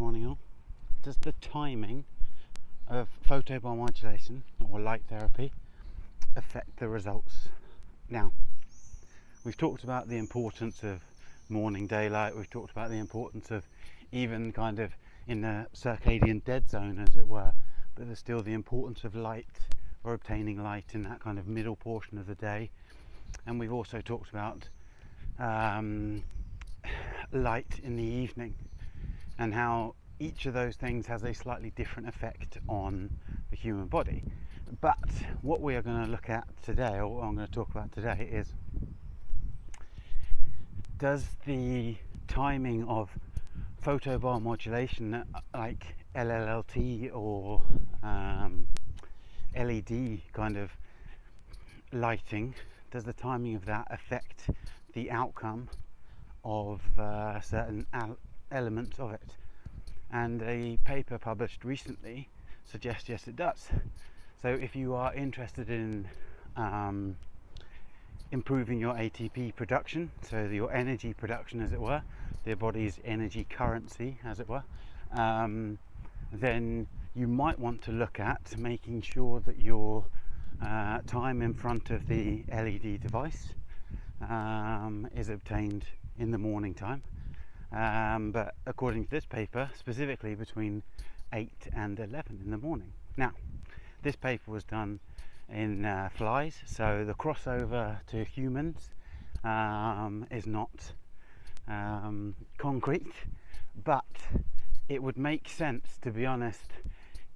morning all. Does the timing of photobiomodulation or light therapy affect the results? Now, we've talked about the importance of morning daylight, we've talked about the importance of even kind of in the circadian dead zone, as it were, but there's still the importance of light or obtaining light in that kind of middle portion of the day. And we've also talked about light in the evening and how each of those things has a slightly different effect on the human body. But what we are going to look at today, or what I'm going to talk about today, is does the timing of photobiomodulation like LLLT or LED kind of lighting, does the timing of that affect the outcome of certain elements of it? And a paper published recently suggests yes, it does. So if you are interested in improving your ATP production, so your energy production, as it were, the body's energy currency, as it were, then you might want to look at making sure that your time in front of the LED device is obtained in the morning time. But according to this paper, specifically between 8 and 11 in the morning. Now, this paper was done in flies, so the crossover to humans is not concrete, but it would make sense, to be honest,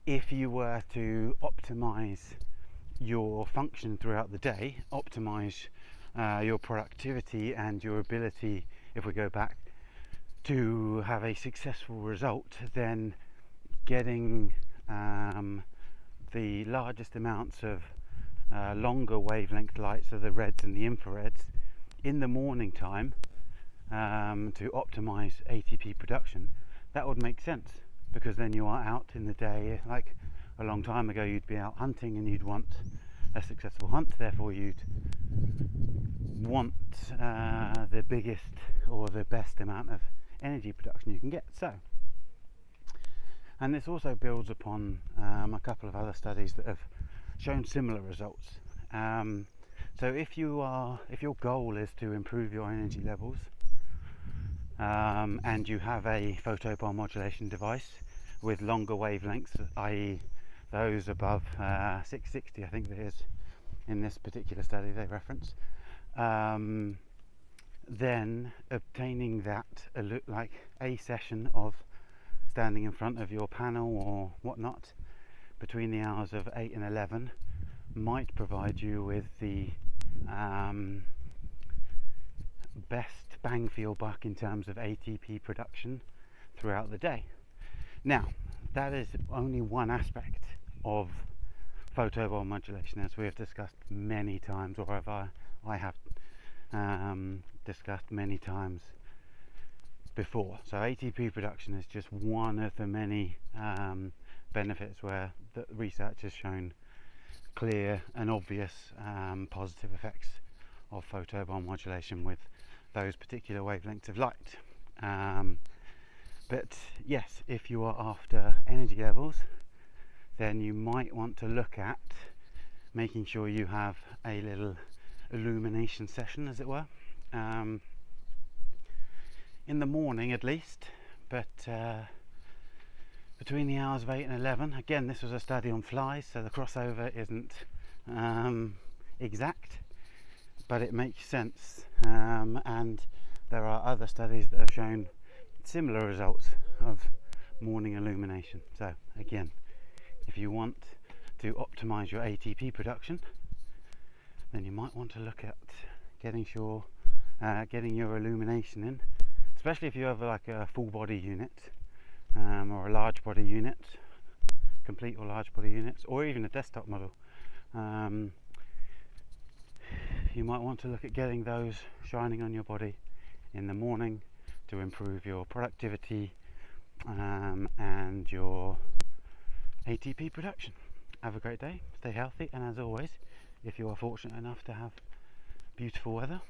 if you were to optimize your function throughout the day, optimize your productivity and your ability, if we go back, to have a successful result, then getting the largest amounts of longer wavelength light, so the reds and the infrareds, in the morning time to optimize ATP production, that would make sense, because then you are out in the day. Like a long time ago, you'd be out hunting and you'd want a successful hunt, therefore you'd want the biggest or the best amount of energy production you can get. So, and this also builds upon a couple of other studies that have shown similar results. So if your goal is to improve your energy levels, and you have a photobiomodulation device with longer wavelengths, i.e. those above 660, I think that is in this particular study they reference, then obtaining that like a session of standing in front of your panel or whatnot between the hours of 8 and 11 might provide you with the best bang for your buck in terms of ATP production throughout the day. Now, that is only one aspect of photobiomodulation, as we have discussed many times, or I have discussed many times before. So ATP production is just one of the many benefits where the research has shown clear and obvious positive effects of photobiomodulation with those particular wavelengths of light. But yes, if you are after energy levels, then you might want to look at making sure you have a little illumination session, as it were, in the morning at least, but between the hours of 8 and 11. Again, this was a study on flies, so the crossover isn't exact, but it makes sense, and there are other studies that have shown similar results of morning illumination. So again, if you want to optimize your ATP production, then you might want to look at getting your illumination in, especially if you have like a full body unit or a large body unit, complete or large body units, or even a desktop model. You might want to look at getting those shining on your body in the morning to improve your productivity and your ATP production. Have a great day, stay healthy, and as always, if you are fortunate enough to have beautiful weather,